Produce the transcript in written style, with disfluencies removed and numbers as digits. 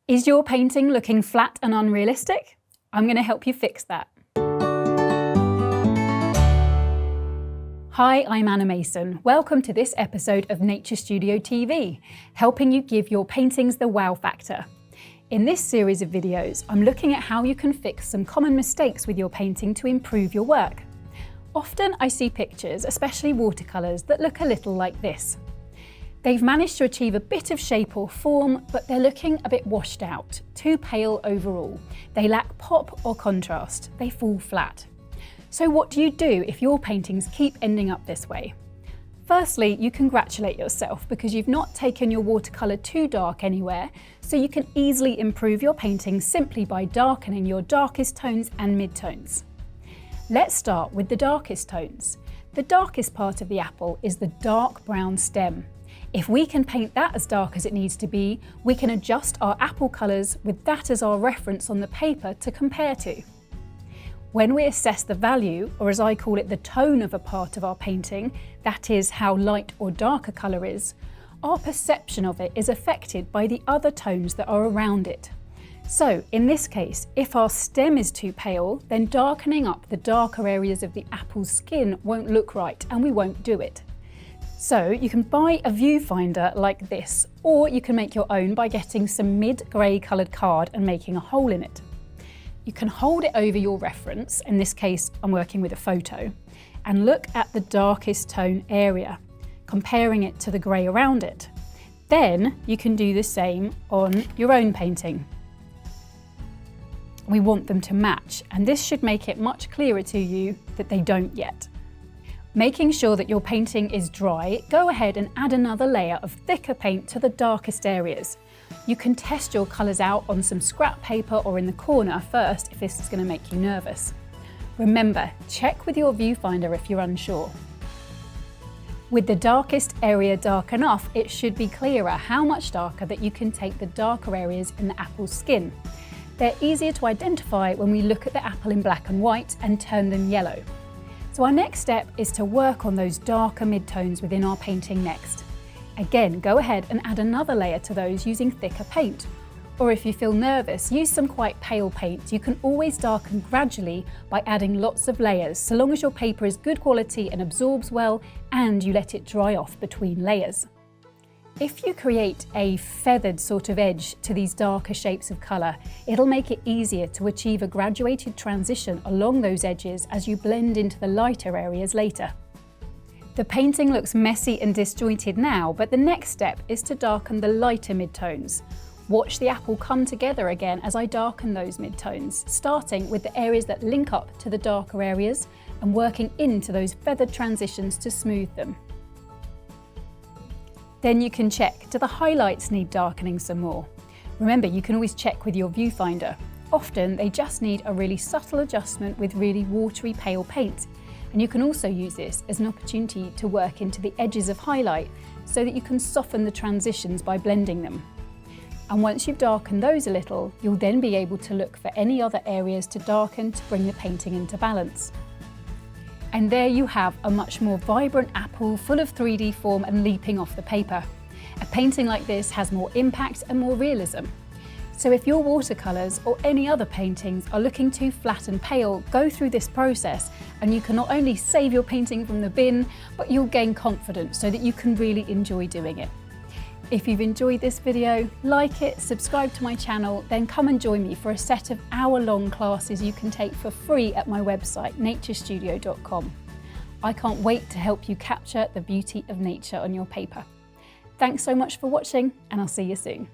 Is your painting looking flat and unrealistic? I'm going to help you fix that. Hi, I'm Anna Mason. Welcome to this episode of Nature Studio TV, helping you give your paintings the wow factor. In this series of videos, I'm looking at how you can fix some common mistakes with your painting to improve your work. Often I see pictures, especially watercolours, that look a little like this. They've managed to achieve a bit of shape or form, but they're looking a bit washed out, too pale overall. They lack pop or contrast. They fall flat. So what do you do if your paintings keep ending up this way? Firstly, you congratulate yourself because you've not taken your watercolour too dark anywhere, so you can easily improve your painting simply by darkening your darkest tones and midtones. Let's start with the darkest tones. The darkest part of the apple is the dark brown stem. If we can paint that as dark as it needs to be, we can adjust our apple colours with that as our reference on the paper to compare to. When we assess the value, or as I call it, the tone of a part of our painting, that is how light or dark a colour is, our perception of it is affected by the other tones that are around it. So in this case, if our stem is too pale, then darkening up the darker areas of the apple's skin won't look right and we won't do it. So you can buy a viewfinder like this, or you can make your own by getting some mid-grey coloured card and making a hole in it. You can hold it over your reference, in this case I'm working with a photo, and look at the darkest tone area, comparing it to the grey around it. Then you can do the same on your own painting. We want them to match, and this should make it much clearer to you that they don't yet. Making sure that your painting is dry, go ahead and add another layer of thicker paint to the darkest areas. You can test your colours out on some scrap paper or in the corner first if this is going to make you nervous. Remember, check with your viewfinder if you're unsure. With the darkest area dark enough, it should be clearer how much darker that you can take the darker areas in the apple's skin. They're easier to identify when we look at the apple in black and white and turn them yellow. So our next step is to work on those darker midtones within our painting next. Again, go ahead and add another layer to those using thicker paint. Or if you feel nervous, use some quite pale paint. You can always darken gradually by adding lots of layers, so long as your paper is good quality and absorbs well and you let it dry off between layers. If you create a feathered sort of edge to these darker shapes of colour, it'll make it easier to achieve a graduated transition along those edges as you blend into the lighter areas later. The painting looks messy and disjointed now, but the next step is to darken the lighter midtones. Watch the apple come together again as I darken those midtones, starting with the areas that link up to the darker areas and working into those feathered transitions to smooth them. Then you can check, do the highlights need darkening some more? Remember, you can always check with your viewfinder. Often they just need a really subtle adjustment with really watery pale paint. And you can also use this as an opportunity to work into the edges of highlight so that you can soften the transitions by blending them. And once you've darkened those a little, you'll then be able to look for any other areas to darken to bring the painting into balance. And there you have a much more vibrant apple full of 3D form and leaping off the paper. A painting like this has more impact and more realism. So if your watercolours or any other paintings are looking too flat and pale, go through this process and you can not only save your painting from the bin, but you'll gain confidence so that you can really enjoy doing it. If you've enjoyed this video, like it, subscribe to my channel, then come and join me for a set of hour-long classes you can take for free at my website, naturestudio.com. I can't wait to help you capture the beauty of nature on your paper. Thanks so much for watching, and I'll see you soon.